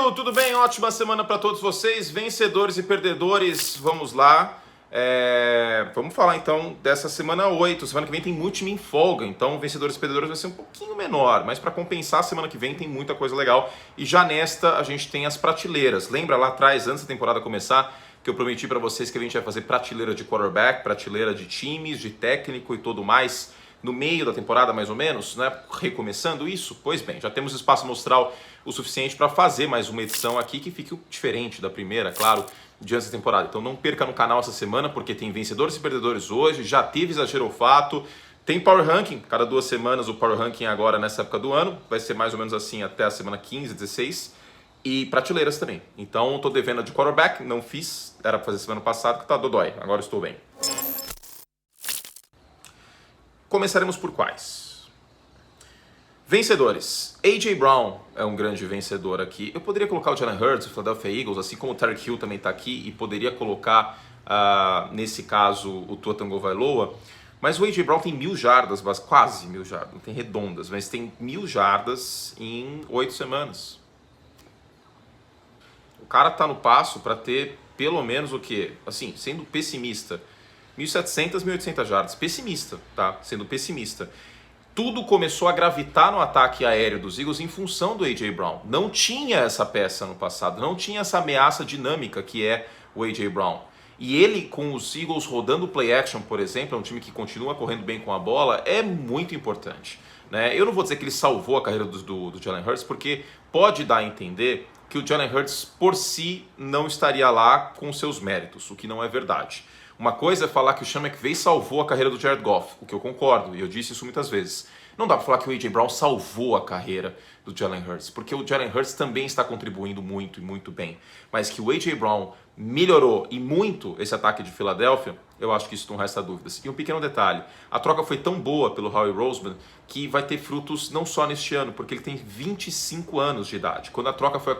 Brasil, tudo bem? Ótima semana para todos vocês, vencedores e perdedores, vamos lá. Vamos falar então dessa semana 8, semana que vem tem muito time em folga, então vencedores e perdedores vai ser um pouquinho menor, mas para compensar a semana que vem tem muita coisa legal. E já nesta a gente tem as prateleiras, lembra lá atrás, antes da temporada começar, que eu prometi para vocês que a gente vai fazer prateleira de quarterback, prateleira de times, de técnico e tudo mais, no meio da temporada mais ou menos, né? Recomeçando isso? Pois bem, já temos espaço amostral o suficiente para fazer mais uma edição aqui que fique diferente da primeira, claro, diante da temporada. Então não perca no canal essa semana, porque tem vencedores e perdedores hoje, já teve exagero fato, tem Power Ranking, cada 2 semanas o Power Ranking agora nessa época do ano, vai ser mais ou menos assim até a semana 15, 16, e prateleiras também. Então estou devendo a de quarterback, não fiz, era para fazer semana passada, que tá dodói, agora estou bem. Começaremos por quais? Vencedores. A.J. Brown é um grande vencedor aqui. Eu poderia colocar o Jalen Hurts, o Philadelphia Eagles, assim como o Tyreek Hill também está aqui, e poderia colocar, nesse caso, o Tua Tagovailoa. Mas o A.J. Brown tem 1.000 jardas, quase 1.000 jardas, não tem redondas, mas tem 1.000 jardas em 8 semanas. O cara está no passo para ter pelo menos o quê? Assim, sendo pessimista, 1.700, 1.800 jardas. Pessimista, tá? Sendo pessimista. Tudo começou a gravitar no ataque aéreo dos Eagles em função do A.J. Brown. Não tinha essa peça no passado, não tinha essa ameaça dinâmica que é o A.J. Brown. E ele, com os Eagles rodando play action, por exemplo, é um time que continua correndo bem com a bola, é muito importante, né? Eu não vou dizer que ele salvou a carreira do Jalen Hurts, porque pode dar a entender que o Jalen Hurts, por si, não estaria lá com seus méritos, o que não é verdade. Uma coisa é falar que o Sean McVay salvou a carreira do Jared Goff, o que eu concordo, e eu disse isso muitas vezes. Não dá para falar que o A.J. Brown salvou a carreira do Jalen Hurts, porque o Jalen Hurts também está contribuindo muito e muito bem. Mas que o A.J. Brown melhorou e muito esse ataque de Filadélfia, eu acho que isso não resta dúvidas. E um pequeno detalhe, a troca foi tão boa pelo Howie Roseman que vai ter frutos não só neste ano, porque ele tem 25 anos de idade. Quando a troca foi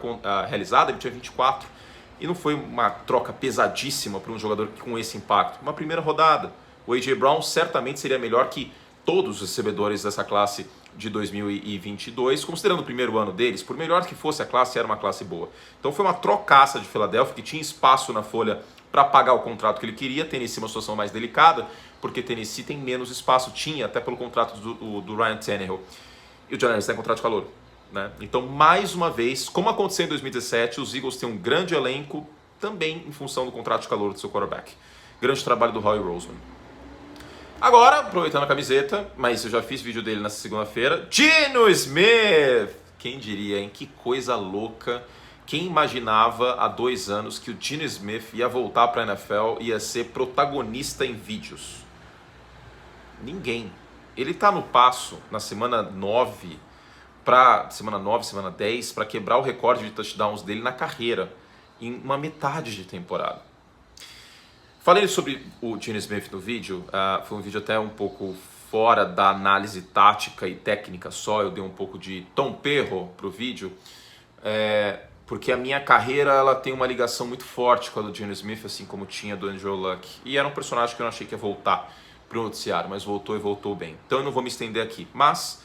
realizada, ele tinha 24. E não foi uma troca pesadíssima para um jogador com esse impacto. Uma primeira rodada. O A.J. Brown certamente seria melhor que todos os recebedores dessa classe de 2022, considerando o primeiro ano deles. Por melhor que fosse a classe, era uma classe boa. Então foi uma trocaça de Filadélfia, que tinha espaço na folha para pagar o contrato que ele queria. Tennessee uma situação mais delicada, porque Tennessee tem menos espaço. Tinha, até pelo contrato do Ryan Tannehill. E o Jalen Hurts tem contrato de calor. Né? Então, mais uma vez, como aconteceu em 2017, os Eagles têm um grande elenco também em função do contrato de calor do seu quarterback. Grande trabalho do Howie Roseman. Agora, aproveitando a camiseta, mas eu já fiz vídeo dele nessa segunda-feira, Geno Smith! Quem diria, hein? Que coisa louca. Quem imaginava há 2 anos que o Geno Smith ia voltar para a NFL e ia ser protagonista em vídeos? Ninguém. Ele está no passo na semana 9, semana 10, para quebrar o recorde de touchdowns dele na carreira, em uma metade de temporada. Falei sobre o Geno Smith no vídeo, foi um vídeo até um pouco fora da análise tática e técnica só, eu dei um pouco de tom perro pro vídeo, porque a minha carreira ela tem uma ligação muito forte com a do Geno Smith, assim como tinha do Andrew Luck, e era um personagem que eu não achei que ia voltar pro noticiário, mas voltou e voltou bem. Então eu não vou me estender aqui, mas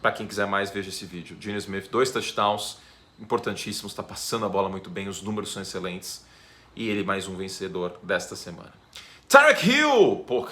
para quem quiser mais, veja esse vídeo. Geno Smith, 2 touchdowns, importantíssimos, está passando a bola muito bem, os números são excelentes. E ele mais um vencedor desta semana. Tyreek Hill! Pô,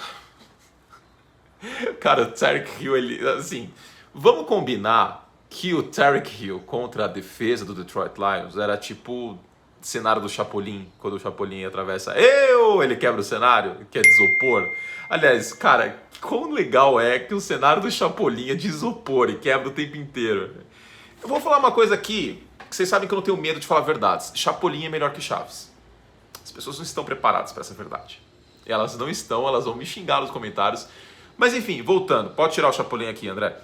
cara, o Tyreek Hill, ele, assim, vamos combinar que o Tyreek Hill contra a defesa do Detroit Lions era tipo cenário do Chapolin, quando o Chapolin atravessa, ele quebra o cenário, que é de isopor. Aliás, cara, quão legal é que o cenário do Chapolin é de isopor e quebra o tempo inteiro. Eu vou falar uma coisa aqui, que vocês sabem que eu não tenho medo de falar verdades. Chapolin é melhor que Chaves. As pessoas não estão preparadas para essa verdade. Elas não estão, elas vão me xingar nos comentários. Mas enfim, voltando, pode tirar o Chapolin aqui, André.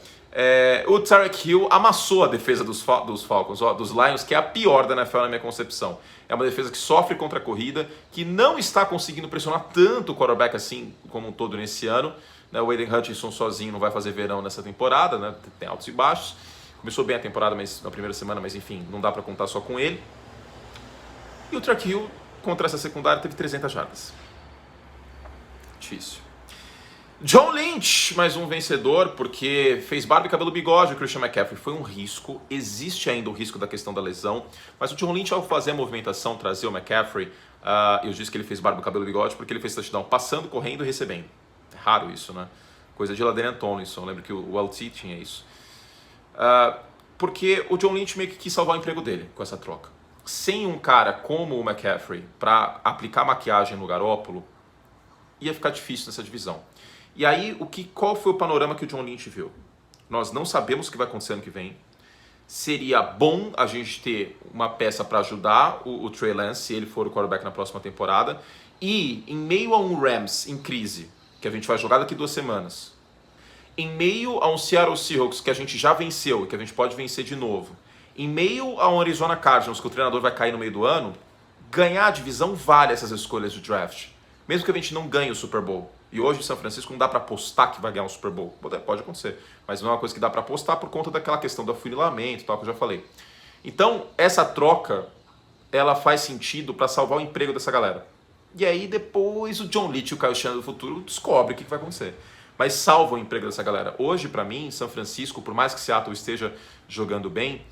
O Tyreek Hill amassou a defesa dos Falcons, dos Lions, que é a pior da NFL na minha concepção. É uma defesa que sofre contra a corrida, que não está conseguindo pressionar tanto o quarterback assim como um todo nesse ano. O Aiden Hutchinson sozinho não vai fazer verão nessa temporada, né? Tem altos e baixos. Começou bem a temporada na primeira semana, mas enfim, não dá para contar só com ele. E o Tyreek Hill, contra essa secundária, teve 300 jardas. Difícil. John Lynch, mais um vencedor, porque fez barba e cabelo bigode o Christian McCaffrey. Foi um risco, existe ainda o risco da questão da lesão, mas o John Lynch, ao fazer a movimentação, trazer o McCaffrey, eu disse que ele fez barba, cabelo e bigode porque ele fez touchdown passando, correndo e recebendo. É raro isso, né? Coisa de LaDainian Tomlinson, lembro que o LT tinha isso. Porque o John Lynch meio que quis salvar o emprego dele com essa troca. Sem um cara como o McCaffrey para aplicar maquiagem no Garoppolo, ia ficar difícil nessa divisão. E aí, qual foi o panorama que o John Lynch viu? Nós não sabemos o que vai acontecer ano que vem. Seria bom a gente ter uma peça para ajudar o Trey Lance, se ele for o quarterback na próxima temporada. E em meio a um Rams em crise, que a gente vai jogar daqui 2 semanas, em meio a um Seattle Seahawks que a gente já venceu e que a gente pode vencer de novo, em meio a um Arizona Cardinals que o treinador vai cair no meio do ano, ganhar a divisão vale essas escolhas de draft. Mesmo que a gente não ganhe o Super Bowl. E hoje em São Francisco não dá para apostar que vai ganhar um Super Bowl. Pode acontecer, mas não é uma coisa que dá para apostar por conta daquela questão do afunilamento e tal que eu já falei. Então, essa troca, ela faz sentido para salvar o emprego dessa galera. E aí depois o John Lynch e o Kyle Shanahan do futuro descobrem o que vai acontecer. Mas salva o emprego dessa galera. Hoje, para mim, São Francisco, por mais que Seattle esteja jogando bem,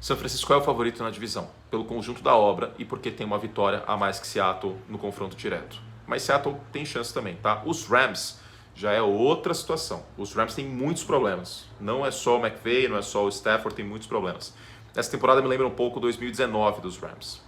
São Francisco é o favorito na divisão, pelo conjunto da obra e porque tem uma vitória a mais que Seattle no confronto direto. Mas Seattle tem chance também, tá? Os Rams já é outra situação. Os Rams têm muitos problemas. Não é só o McVay, não é só o Stafford, tem muitos problemas. Essa temporada me lembra um pouco 2019 dos Rams.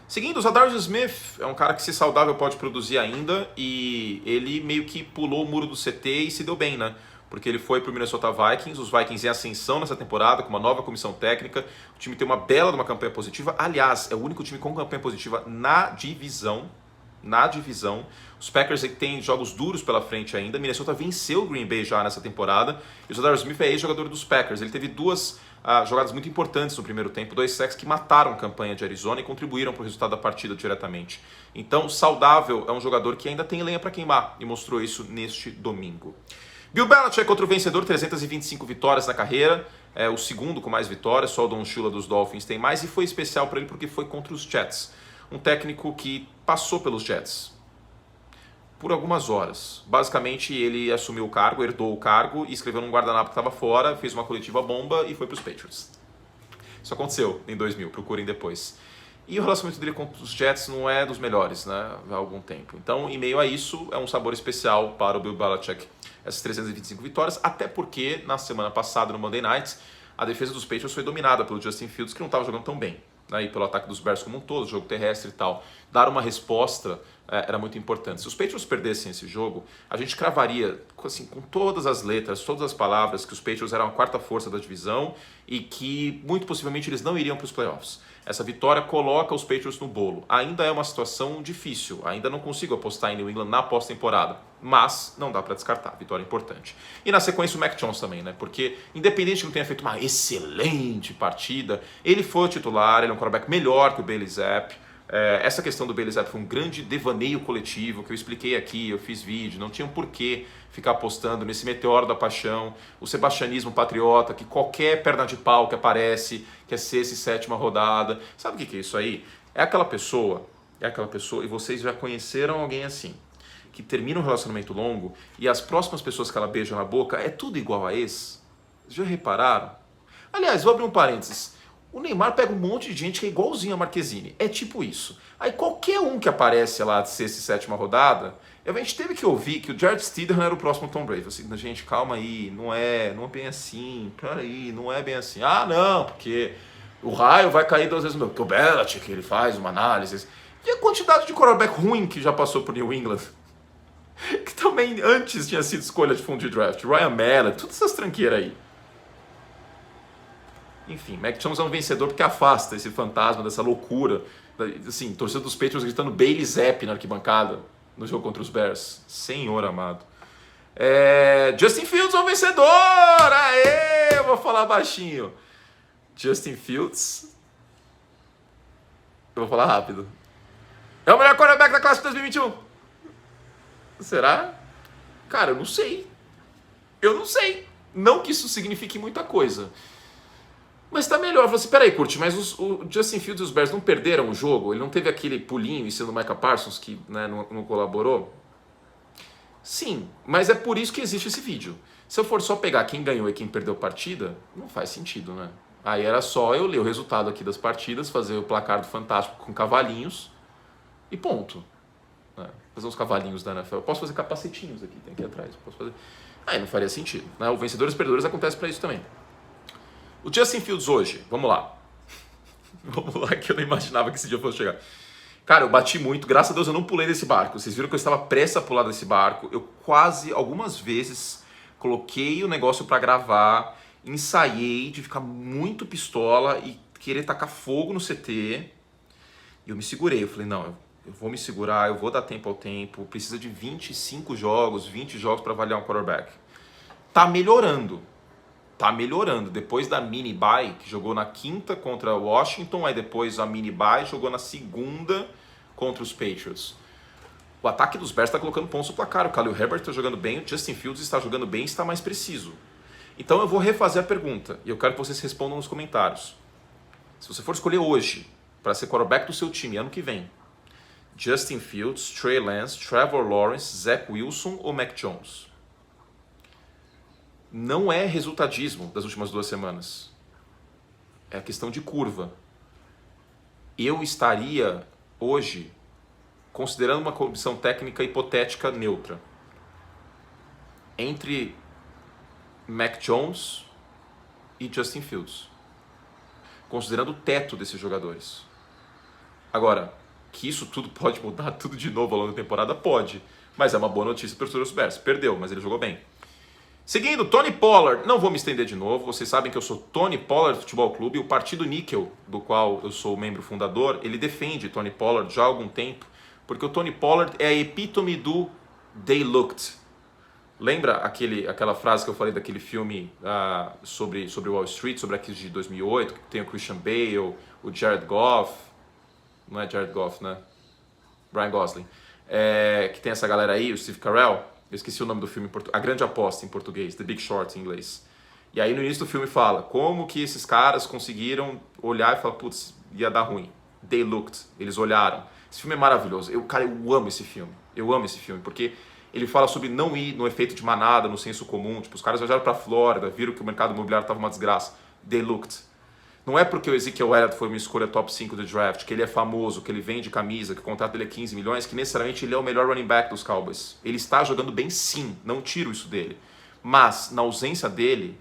Seguindo, o Zadarius Smith é um cara que, se saudável, pode produzir ainda, e ele meio que pulou o muro do CT e se deu bem, né? Porque ele foi para o Minnesota Vikings, os Vikings em ascensão nessa temporada, com uma nova comissão técnica, o time tem uma bela de uma campanha positiva, aliás, é o único time com campanha positiva na divisão. Os Packers têm jogos duros pela frente ainda. Minnesota venceu o Green Bay já nessa temporada. E o Zadarius Smith é ex-jogador dos Packers. Ele teve 2 jogadas muito importantes no primeiro tempo, 2 sacks que mataram a campanha de Arizona e contribuíram para o resultado da partida diretamente. Então, saudável, é um jogador que ainda tem lenha para queimar e mostrou isso neste domingo. Bill Belichick, outro vencedor, 325 vitórias na carreira. É o segundo com mais vitórias, só o Don Shula dos Dolphins tem mais. E foi especial para ele porque foi contra os Jets. Um técnico que passou pelos Jets por algumas horas. Basicamente, ele assumiu o cargo, herdou o cargo e escreveu num guardanapo que estava fora, fez uma coletiva bomba e foi para os Patriots. Isso aconteceu em 2000, procurem depois. E o relacionamento dele com os Jets não é dos melhores, né, há algum tempo. Então, em meio a isso, é um sabor especial para o Bill Belichick, essas 325 vitórias, até porque na semana passada, no Monday Night, a defesa dos Patriots foi dominada pelo Justin Fields, que não estava jogando tão bem. E pelo ataque dos Bears como um todo, jogo terrestre e tal. Dar uma resposta era muito importante. Se os Patriots perdessem esse jogo, a gente cravaria assim, com todas as letras, todas as palavras, que os Patriots eram a 4ª força da divisão e que muito possivelmente eles não iriam para os playoffs. Essa vitória coloca os Patriots no bolo. Ainda é uma situação difícil, ainda não consigo apostar em New England na pós-temporada, mas não dá para descartar, vitória importante. E na sequência o Mac Jones também, né? Porque independente de que não tenha feito uma excelente partida, ele foi o titular, ele é um quarterback melhor que o Bailey Zappe. Essa questão do Bailey Zappe foi um grande devaneio coletivo que eu expliquei aqui, eu fiz vídeo, não tinha um porquê ficar apostando nesse meteoro da paixão, o sebastianismo patriota, que qualquer perna de pau que aparece quer ser esse 7ª rodada. Sabe o que é isso aí? É aquela pessoa, e vocês já conheceram alguém assim, que termina um relacionamento longo e as próximas pessoas que ela beija na boca é tudo igual a ex. Já repararam? Aliás, vou abrir um parênteses. O Neymar pega um monte de gente que é igualzinho a Marquezine. É tipo isso. Aí qualquer um que aparece lá de ser esse 7ª rodada, a gente teve que ouvir que o Jared Stidham era o próximo Tom Brady. Assim, gente, calma aí, não é bem assim. Peraí, não é bem assim. Ah, não, porque o raio vai cair 2 vezes no meu. Porque o Belichick, ele faz uma análise. E a quantidade de quarterback ruim que já passou por New England, que também antes tinha sido escolha de fundo de draft. Ryan Mallett, todas essas tranqueiras aí. Enfim, Mac Jones é um vencedor porque afasta esse fantasma dessa loucura. Assim, torcida dos Patriots gritando Bailey Zappe na arquibancada no jogo contra os Bears. Senhor amado. Justin Fields é um vencedor! Aê! Eu vou falar baixinho. Justin Fields. Eu vou falar rápido. É o melhor quarterback da classe de 2021. Será? Cara, eu não sei. Não que isso signifique muita coisa. Mas tá melhor. Você, peraí, Curti, mas o Justin Fields e os Bears não perderam o jogo? Ele não teve aquele pulinho em cima do Micah Parsons que, né, não colaborou? Sim, mas é por isso que existe esse vídeo. Se eu for só pegar quem ganhou e quem perdeu partida, não faz sentido, né? Aí era só eu ler o resultado aqui das partidas, fazer o placar do Fantástico com cavalinhos e ponto. Né? Fazer uns cavalinhos da NFL. Eu posso fazer capacetinhos aqui, tem aqui atrás. Posso fazer. Aí não faria sentido. Né? O vencedores e perdedores acontece para isso também. O Justin Fields hoje, vamos lá. Vamos lá, que eu não imaginava que esse dia fosse chegar. Cara, eu bati muito, graças a Deus eu não pulei desse barco. Vocês viram que eu estava prestes a pular desse barco. Eu quase, algumas vezes, coloquei o negócio para gravar, ensaiei de ficar muito pistola e querer tacar fogo no CT. E eu me segurei, eu falei, não, eu vou me segurar, eu vou dar tempo ao tempo. Precisa de 25 jogos, 20 jogos para avaliar um quarterback. Tá melhorando. Tá melhorando. Depois da mini bye, que jogou na quinta contra Washington, aí depois a mini bye jogou na segunda contra os Patriots. O ataque dos Bears está colocando pontos no placar. O Khalil Herbert está jogando bem, o Justin Fields está jogando bem e está mais preciso. Então eu vou refazer a pergunta e eu quero que vocês respondam nos comentários. Se você for escolher hoje para ser quarterback do seu time ano que vem, Justin Fields, Trey Lance, Trevor Lawrence, Zach Wilson ou Mac Jones? Não é resultadismo das últimas 2 semanas. É a questão de curva. Eu estaria hoje considerando uma comissão técnica hipotética neutra entre Mac Jones e Justin Fields, considerando o teto desses jogadores. Agora, que isso tudo pode mudar tudo de novo ao longo da temporada? Pode, mas é uma boa notícia para os Bears. Perdeu, mas ele jogou bem. Seguindo, Tony Pollard. Não vou me estender de novo, vocês sabem que eu sou Tony Pollard Futebol Clube. O Partido Níquel, do qual eu sou membro fundador, ele defende Tony Pollard já há algum tempo, porque o Tony Pollard é a epítome do They Looked. Lembra aquela frase que eu falei daquele filme sobre Wall Street, sobre a crise de 2008, que tem o Christian Bale, o Jared Goff, não é Jared Goff, né? Ryan Gosling, que tem essa galera aí, o Steve Carell. Eu esqueci o nome do filme, A Grande Aposta em português, The Big Short em inglês. E aí no início do filme fala como que esses caras conseguiram olhar e falar, putz, ia dar ruim. They looked, eles olharam. Esse filme é maravilhoso. Eu amo esse filme. Eu amo esse filme, porque ele fala sobre não ir no efeito de manada, no senso comum. Tipo, os caras viajaram pra Flórida, viram que o mercado imobiliário estava uma desgraça. They looked. Não é porque o Ezekiel Elliott foi uma escolha top 5 do draft, que ele é famoso, que ele vende camisa, que o contrato dele é 15 milhões, que necessariamente ele é o melhor running back dos Cowboys. Ele está jogando bem sim, não tiro isso dele. Mas, na ausência dele,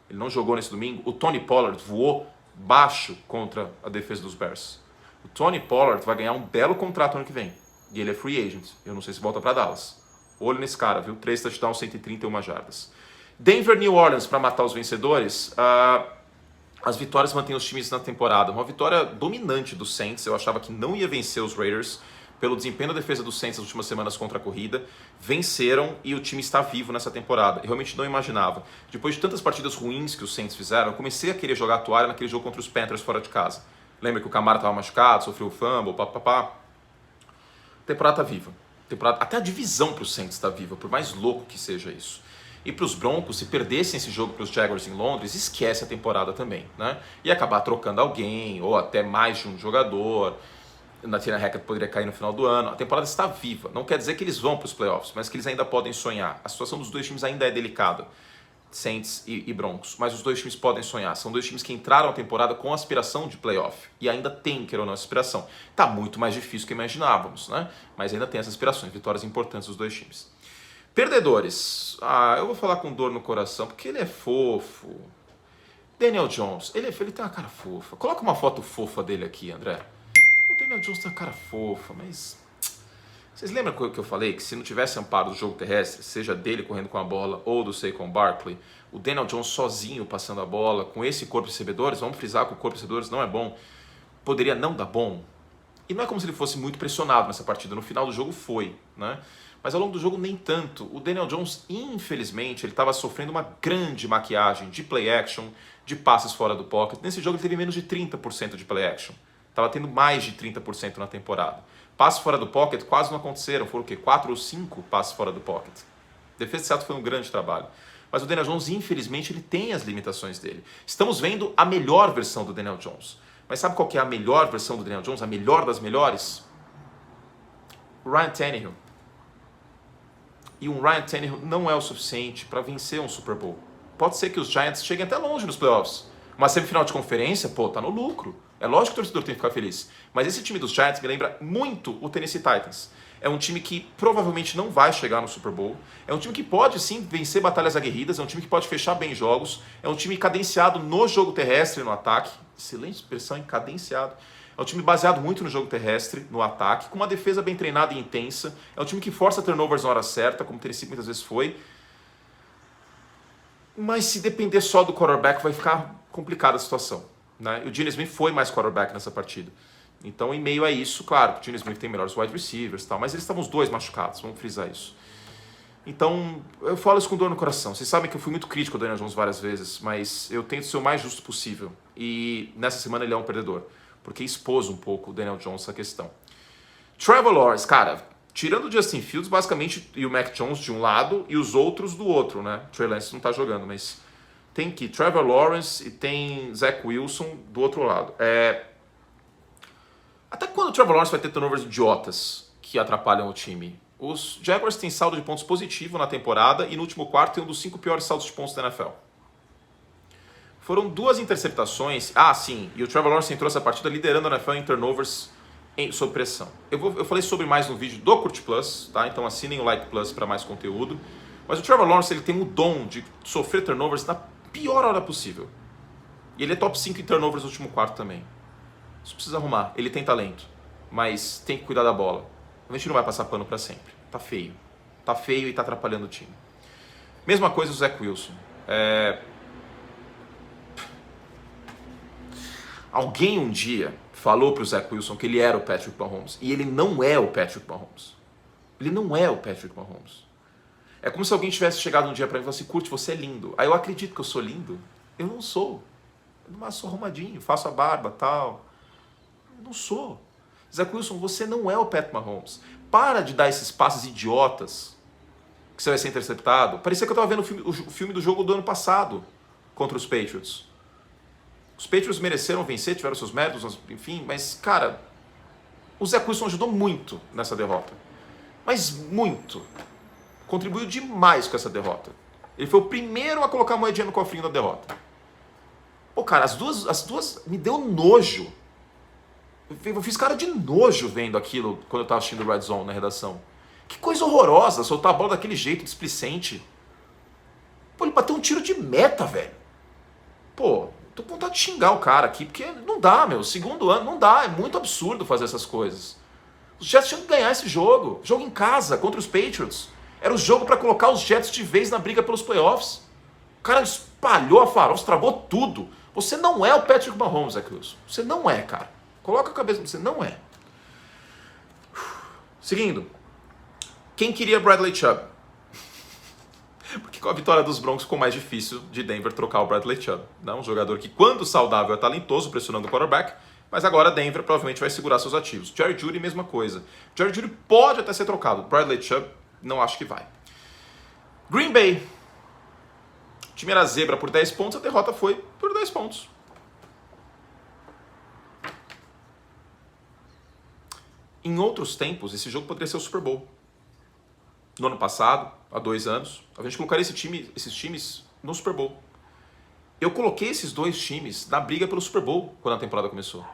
ele não jogou nesse domingo, o Tony Pollard voou baixo contra a defesa dos Bears. O Tony Pollard vai ganhar um belo contrato ano que vem. E ele é free agent. Eu não sei se volta para Dallas. Olho nesse cara, viu? 3 touchdowns, 131 jardas. Denver, New Orleans, para matar os vencedores. As vitórias mantêm os times na temporada. Uma vitória dominante do Saints. Eu achava que não ia vencer os Raiders. Pelo desempenho da defesa do Saints nas últimas semanas contra a corrida. Venceram e o time está vivo nessa temporada. Eu realmente não imaginava. Depois de tantas partidas ruins que os Saints fizeram, eu comecei a querer jogar a toalha naquele jogo contra os Panthers fora de casa. Lembra que o Camara estava machucado, sofreu o fumble, papapá. A temporada está viva. Até a divisão para os Saints está viva, por mais louco que seja isso. E para os Broncos, se perdessem esse jogo para os Jaguars em Londres, esquece a temporada também, né? E acabar trocando alguém, ou até mais de um jogador. Nathaniel Hackett poderia cair no final do ano. A temporada está viva. Não quer dizer que eles vão para os playoffs, mas que eles ainda podem sonhar. A situação dos dois times ainda é delicada, Saints e Broncos. Mas os dois times podem sonhar. São dois times que entraram a temporada com aspiração de playoff. E ainda tem, queira ou não, aspiração. Está muito mais difícil do que imaginávamos, né? Mas ainda tem essas aspirações, vitórias importantes dos dois times. Perdedores. Eu vou falar com dor no coração, porque ele é fofo. Daniel Jones, ele tem uma cara fofa. Coloca uma foto fofa dele aqui, André. O Daniel Jones tem uma cara fofa, mas... Vocês lembram que eu falei que se não tivesse amparo do jogo terrestre, seja dele correndo com a bola ou do Saquon Barkley, o Daniel Jones sozinho passando a bola, com esse corpo de recebedores, vamos frisar que o corpo de recebedores não é bom, poderia não dar bom? E não é como se ele fosse muito pressionado nessa partida, no final do jogo foi, né? Mas ao longo do jogo nem tanto. O Daniel Jones, infelizmente, ele estava sofrendo uma grande maquiagem de play action, de passes fora do pocket. Nesse jogo ele teve menos de 30% de play action. Estava tendo mais de 30% na temporada. Passes fora do pocket quase não aconteceram. Foram o quê? 4 ou 5 passes fora do pocket. A defesa de Seattle foi um grande trabalho. Mas o Daniel Jones, infelizmente, ele tem as limitações dele. Estamos vendo a melhor versão do Daniel Jones. Mas sabe qual que é a melhor versão do Daniel Jones? A melhor das melhores? Ryan Tannehill. e um Ryan Tannehill não é o suficiente para vencer um Super Bowl. Pode ser que os Giants cheguem até longe nos playoffs. Uma semifinal de conferência, pô, tá no lucro. É lógico que o torcedor tem que ficar feliz. Mas esse time dos Giants me lembra muito o Tennessee Titans. É um time que provavelmente não vai chegar no Super Bowl. É um time que pode sim vencer batalhas aguerridas. É um time que pode fechar bem jogos. É um time cadenciado no jogo terrestre e no ataque. Excelente expressão em cadenciado. É um time baseado muito no jogo terrestre, no ataque, com uma defesa bem treinada e intensa. É um time que força turnovers na hora certa, como o Tennessee muitas vezes foi. Mas se depender só do quarterback, vai ficar complicada a situação, né? E o Geno Smith foi mais quarterback nessa partida. Então, em meio a isso, claro, o Geno Smith tem melhores wide receivers e tal, mas eles estavam os dois machucados, vamos frisar isso. Então, eu falo isso com dor no coração. Vocês sabem que eu fui muito crítico ao Daniel Jones várias vezes, mas eu tento ser o mais justo possível. E nessa semana ele é um perdedor, porque expôs um pouco o Daniel Jones essa questão. Trevor Lawrence, cara, tirando o Justin Fields, basicamente, e o Mac Jones de um lado e os outros do outro, né? Trey Lance não tá jogando, mas tem que Trevor Lawrence e tem Zach Wilson do outro lado. Até quando o Trevor Lawrence vai ter turnovers idiotas que atrapalham o time? Os Jaguars têm saldo de pontos positivo na temporada e no último quarto tem um dos 5 piores saldos de pontos da NFL. Foram 2 interceptações. Ah, sim, e o Trevor Lawrence entrou essa partida liderando a NFL em turnovers sob pressão. Eu falei sobre mais no vídeo do Curte Plus, tá? Então assinem o Like Plus para mais conteúdo. Mas o Trevor Lawrence ele tem o dom de sofrer turnovers na pior hora possível. E ele é top 5 em turnovers no último quarto também. Isso precisa arrumar. Ele tem talento, mas tem que cuidar da bola. A gente não vai passar pano para sempre. Tá feio. Tá feio e tá atrapalhando o time. Mesma coisa o Zach Wilson. Alguém um dia falou pro Zach Wilson que ele era o Patrick Mahomes. E ele não é o Patrick Mahomes. Ele não é o Patrick Mahomes. É como se alguém tivesse chegado um dia pra mim e falasse assim, Curte, você é lindo. Aí eu acredito que eu sou lindo. Eu não sou. Eu sou arrumadinho, faço a barba e tal. Eu não sou. Zach Wilson, você não é o Pat Mahomes. Para de dar esses passes idiotas que você vai ser interceptado. Parecia que eu estava vendo o filme do jogo do ano passado contra os Patriots. Os Patriots mereceram vencer, tiveram seus méritos, enfim, mas, cara, o Zach Wilson ajudou muito nessa derrota. Mas muito. Contribuiu demais com essa derrota. Ele foi o primeiro a colocar a moedinha no cofrinho da derrota. Pô, cara, as duas me deu nojo. Eu fiz cara de nojo vendo aquilo quando eu tava assistindo o Red Zone na redação. Que coisa horrorosa, soltar a bola daquele jeito, displicente. Pô, ele bateu um tiro de meta, velho. Pô, tô com vontade de xingar o cara aqui, porque não dá, meu. Segundo ano, não dá. É muito absurdo fazer essas coisas. Os Jets tinham que ganhar esse jogo. Jogo em casa, contra os Patriots. Era o jogo pra colocar os Jets de vez na briga pelos playoffs. O cara espalhou a farofa, estragou tudo. Você não é o Patrick Mahomes, Zach Wilson. Você não é, cara. Coloca a cabeça, você não é. Seguindo. Quem queria Bradley Chubb? Porque com a vitória dos Broncos ficou mais difícil de Denver trocar o Bradley Chubb. Não? Um jogador que, quando saudável, é talentoso, pressionando o quarterback. Mas agora Denver provavelmente vai segurar seus ativos. Jerry Jeudy, mesma coisa. Jerry Jeudy pode até ser trocado. Bradley Chubb, não acho que vai. Green Bay. O time era zebra por 10 pontos, a derrota foi por 10 pontos. Em outros tempos, esse jogo poderia ser o Super Bowl. No ano passado, há 2 anos, a gente colocaria esses times no Super Bowl. Eu coloquei esses 2 times na briga pelo Super Bowl quando a temporada começou.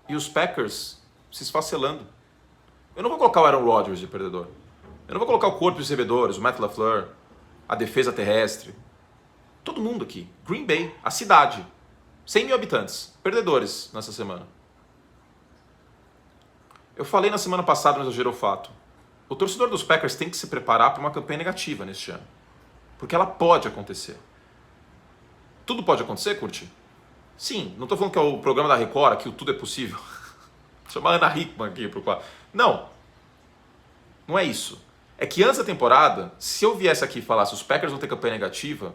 E os Packers se esfacelando. Eu não vou colocar o Aaron Rodgers de perdedor. Eu não vou colocar o corpo de recebedores, o Matt LaFleur, a defesa terrestre. Todo mundo aqui. Green Bay, a cidade. 100 mil habitantes. Perdedores nessa semana. Eu falei na semana passada, mas exagerou o fato. O torcedor dos Packers tem que se preparar para uma campanha negativa neste ano. Porque ela pode acontecer. Tudo pode acontecer, Curti? Sim, não estou falando que é o programa da Record, que o tudo é possível. Chama a Ana Hickman aqui pro quadro. Não. Não é isso. É que antes da temporada, se eu viesse aqui e falasse os Packers vão ter campanha negativa,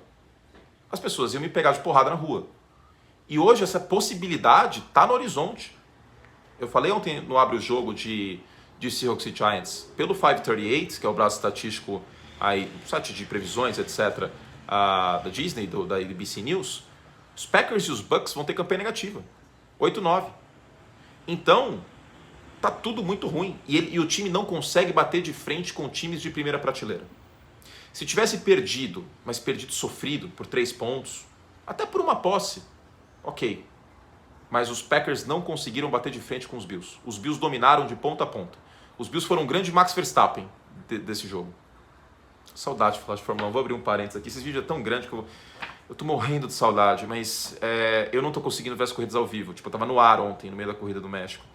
as pessoas iam me pegar de porrada na rua. E hoje essa possibilidade está no horizonte. Eu falei ontem no Abre o Jogo de Seahawks e Giants, pelo 538, que é o braço estatístico, aí, site de previsões, etc., da Disney, da ABC News, os Packers e os Bucks vão ter campanha negativa. 8-9. Então, tá tudo muito ruim. E o time não consegue bater de frente com times de primeira prateleira. Se tivesse perdido, mas perdido sofrido por 3 pontos, até por uma posse, ok. Mas os Packers não conseguiram bater de frente com os Bills. Os Bills dominaram de ponta a ponta. Os Bills foram um grande Max Verstappen desse jogo. Saudade de falar de Fórmula 1. Vou abrir um parênteses aqui. Esse vídeo é tão grande que eu tô morrendo de saudade, mas eu não tô conseguindo ver as corridas ao vivo. Tipo, eu tava no ar ontem, no meio da corrida do México.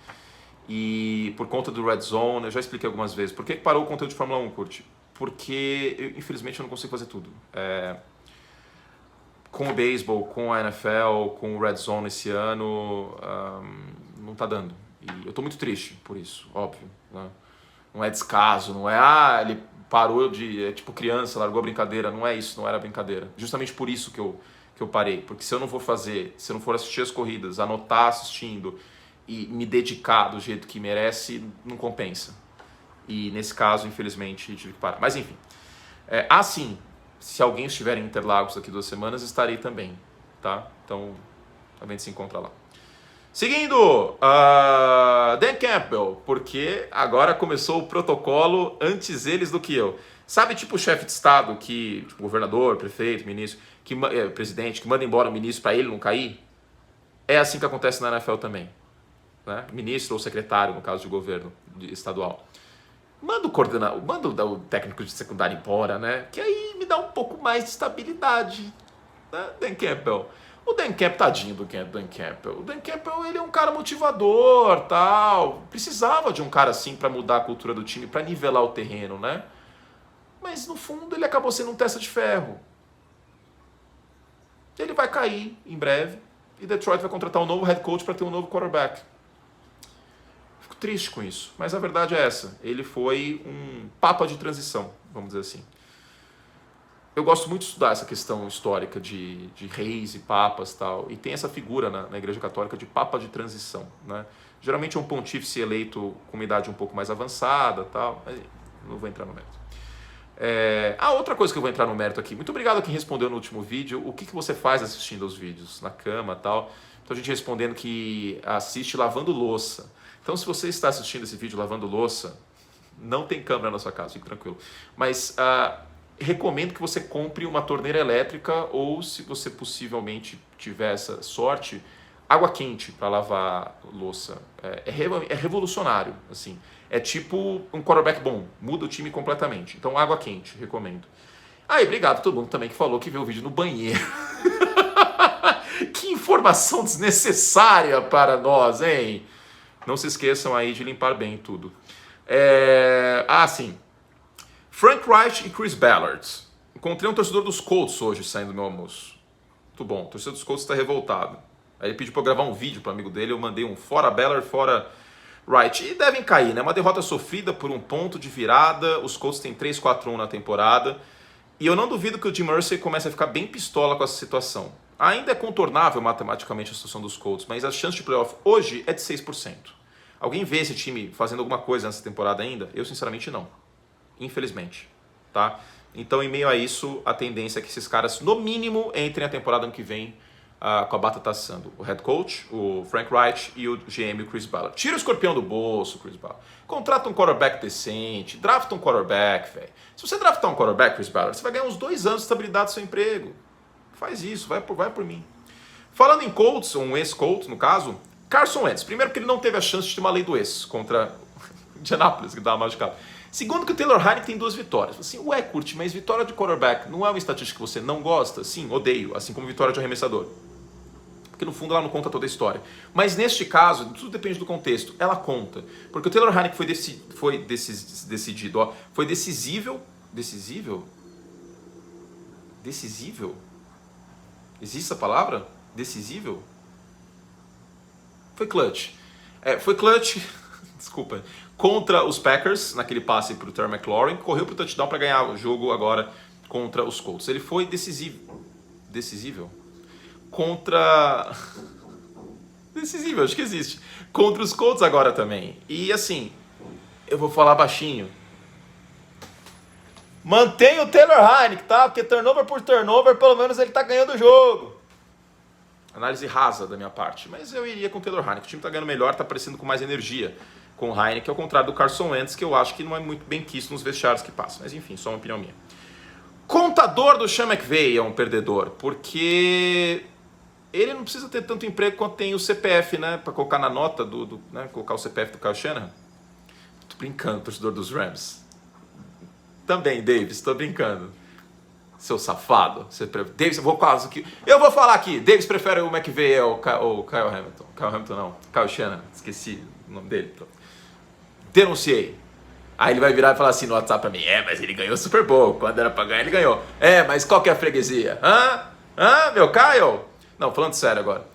E por conta do Red Zone, eu já expliquei algumas vezes. Por que parou o conteúdo de Fórmula 1, Curte? Porque, infelizmente, eu não consigo fazer tudo. Com o beisebol, com a NFL, com o Red Zone esse ano, não tá dando. E eu tô muito triste por isso, óbvio. Né? Não é descaso, não é, ele parou de, é tipo criança, largou a brincadeira. Não é isso, não era brincadeira. Justamente por isso que eu parei. Porque se eu não for fazer, se eu não for assistir as corridas, anotar assistindo e me dedicar do jeito que merece, não compensa. E nesse caso, infelizmente, tive que parar. Mas enfim. Sim, se alguém estiver em Interlagos daqui 2 semanas, estarei também, tá? Então, a gente se encontra lá. Seguindo, Dan Campbell, porque agora começou o protocolo antes eles do que eu. Sabe, tipo o chefe de Estado, que, tipo, governador, prefeito, ministro, presidente, que manda embora o ministro para ele não cair? É assim que acontece na NFL também. Né? Ministro ou secretário, no caso de governo estadual. Manda o técnico de secundária embora, né? Que aí me dá um pouco mais de estabilidade. Né? Dan Campbell. O Dan Campbell, tadinho do Dan Campbell. O Dan Campbell, ele é um cara motivador, tal. Precisava de um cara assim para mudar a cultura do time, para nivelar o terreno, né? Mas no fundo ele acabou sendo um testa de ferro. Ele vai cair em breve e Detroit vai contratar um novo head coach para ter um novo quarterback. Fico triste com isso, mas a verdade é essa. Ele foi um papa de transição, vamos dizer assim. Eu gosto muito de estudar essa questão histórica de reis e papas e tal, e tem essa figura na Igreja Católica de papa de transição, né? Geralmente é um pontífice eleito com uma idade um pouco mais avançada tal, mas não vou entrar no mérito. Outra coisa que eu vou entrar no mérito aqui. Muito obrigado a quem respondeu no último vídeo. O que você faz assistindo aos vídeos? Na cama e tal. Então a gente respondendo que assiste lavando louça. Então se você está assistindo esse vídeo lavando louça, não tem câmera na sua casa, fique tranquilo. Mas recomendo que você compre uma torneira elétrica ou, se você possivelmente tiver essa sorte, água quente para lavar louça. É revolucionário, assim. É tipo um quarterback bom, muda o time completamente. Então água quente, recomendo. Obrigado a todo mundo também que falou que viu o vídeo no banheiro. Que informação desnecessária para nós, hein? Não se esqueçam aí de limpar bem tudo. Sim. Frank Reich e Chris Ballard. Encontrei um torcedor dos Colts hoje saindo do meu almoço. Muito bom, o torcedor dos Colts está revoltado. Aí ele pediu para eu gravar um vídeo para um amigo dele, eu mandei um fora Ballard, fora Reich. E devem cair, né? Uma derrota sofrida por um ponto de virada, os Colts têm 3-4-1 na temporada. E eu não duvido que o Jim Irsay comece a ficar bem pistola com essa situação. Ainda é contornável matematicamente a situação dos Colts, mas a chance de playoff hoje é de 6%. Alguém vê esse time fazendo alguma coisa nessa temporada ainda? Eu sinceramente não. Infelizmente, tá? Então, em meio a isso, a tendência é que esses caras, no mínimo, entrem a temporada ano que vem com a batata assando. O head coach, o Frank Reich e o GM, o Chris Ballard. Tira o escorpião do bolso, Chris Ballard. Contrata um quarterback decente, drafta um quarterback, velho. Se você draftar um quarterback, Chris Ballard, você vai ganhar uns 2 anos de estabilidade do seu emprego. Faz isso, vai por mim. Falando em Colts, um ex-Colts, no caso, Carson Wentz. Primeiro que ele não teve a chance de ter uma lei do ex contra Indianapolis, que dá uma machucada. Segundo que o Taylor Heinicke tem 2 vitórias. Assim, Curte, mas vitória de quarterback não é uma estatística que você não gosta? Sim, odeio, assim como vitória de arremessador. Porque no fundo ela não conta toda a história. Mas neste caso, tudo depende do contexto, ela conta. Porque o Taylor Heinicke foi decidido, ó, foi decisível. Decisível? Existe essa palavra? Decisível? Foi clutch. Foi clutch, desculpa, contra os Packers, naquele passe para o Terry McLaurin, correu para o touchdown para ganhar o jogo agora contra os Colts. Ele foi decisível? Contra... Decisível, acho que existe. Contra os Colts agora também. E assim, eu vou falar baixinho. Mantenha o Taylor Heinicke, tá? Porque turnover por turnover, pelo menos ele tá ganhando o jogo. Análise rasa da minha parte. Mas eu iria com o Taylor Heinicke. O time tá ganhando melhor, tá aparecendo com mais energia com o Heinicke, ao contrário do Carson Wentz, que eu acho que não é muito bem quisto nos vestiários que passa. Mas enfim, só uma opinião minha. Contador do Sean McVay é um perdedor, porque ele não precisa ter tanto emprego quanto tem o CPF, né? Pra colocar na nota né? Colocar o CPF do Kyle Shanahan. Tô brincando, torcedor dos Rams. Também, Davis, tô brincando. Seu safado. Davis, eu vou falar aqui. Davis prefere o McVay ao Kyle Hamilton. Kyle Hamilton não. Kyle Shanahan. Esqueci o nome dele. Denunciei. Aí ele vai virar e falar assim no WhatsApp pra mim: mas ele ganhou Super Bowl. Quando era pra ganhar, ele ganhou. Mas qual que é a freguesia? Meu Kyle? Não, falando sério agora.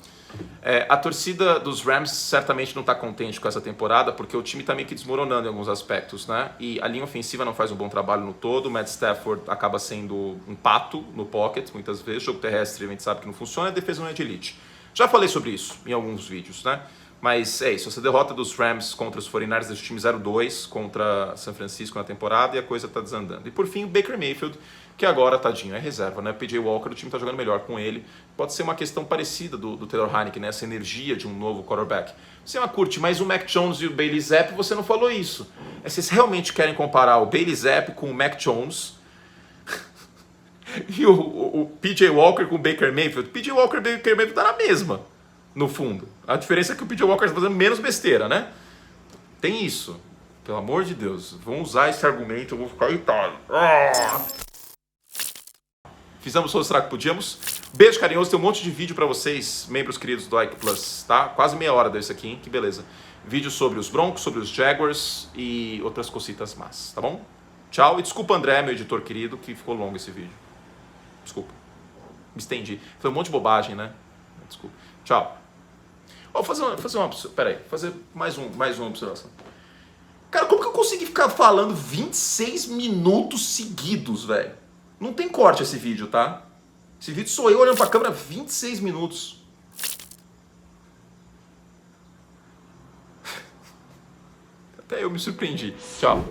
A torcida dos Rams certamente não está contente com essa temporada, porque o time está meio que desmoronando em alguns aspectos, né? E a linha ofensiva não faz um bom trabalho no todo, o Matt Stafford acaba sendo um pato no pocket, muitas vezes, o jogo terrestre a gente sabe que não funciona, a defesa não é de elite. Já falei sobre isso em alguns vídeos, né? Mas é isso, essa derrota dos Rams contra os 49ers, do time 0-2 contra São Francisco na temporada, e a coisa está desandando. E por fim, o Baker Mayfield, que agora, tadinho, é reserva, né? PJ Walker, o time está jogando melhor com ele. Pode ser uma questão parecida do Taylor Heinicke, né? Essa energia de um novo quarterback. Você não curte, mas o Mac Jones e o Bailey Zappe, você não falou isso. Vocês realmente querem comparar o Bailey Zappe com o Mac Jones e o PJ Walker com o Baker Mayfield? PJ Walker e Baker Mayfield tá na mesma, no fundo. A diferença é que o PJ Walker está fazendo menos besteira, né? Tem isso. Pelo amor de Deus, vão usar esse argumento, eu vou ficar irritado. Fizemos o que podíamos. Beijo carinhoso, tem um monte de vídeo pra vocês, membros queridos do Ike Plus, tá? Quase meia hora desse aqui, hein? Que beleza. Vídeo sobre os Broncos, sobre os Jaguars e outras cositas más, tá bom? Tchau, e desculpa André, meu editor querido, que ficou longo esse vídeo. Desculpa. Me estendi. Foi um monte de bobagem, né? Desculpa. Tchau. Fazer mais uma observação. Cara, como que eu consegui ficar falando 26 minutos seguidos, velho? Não tem corte esse vídeo, tá? Esse vídeo sou eu olhando pra câmera 26 minutos. Até eu me surpreendi. Tchau.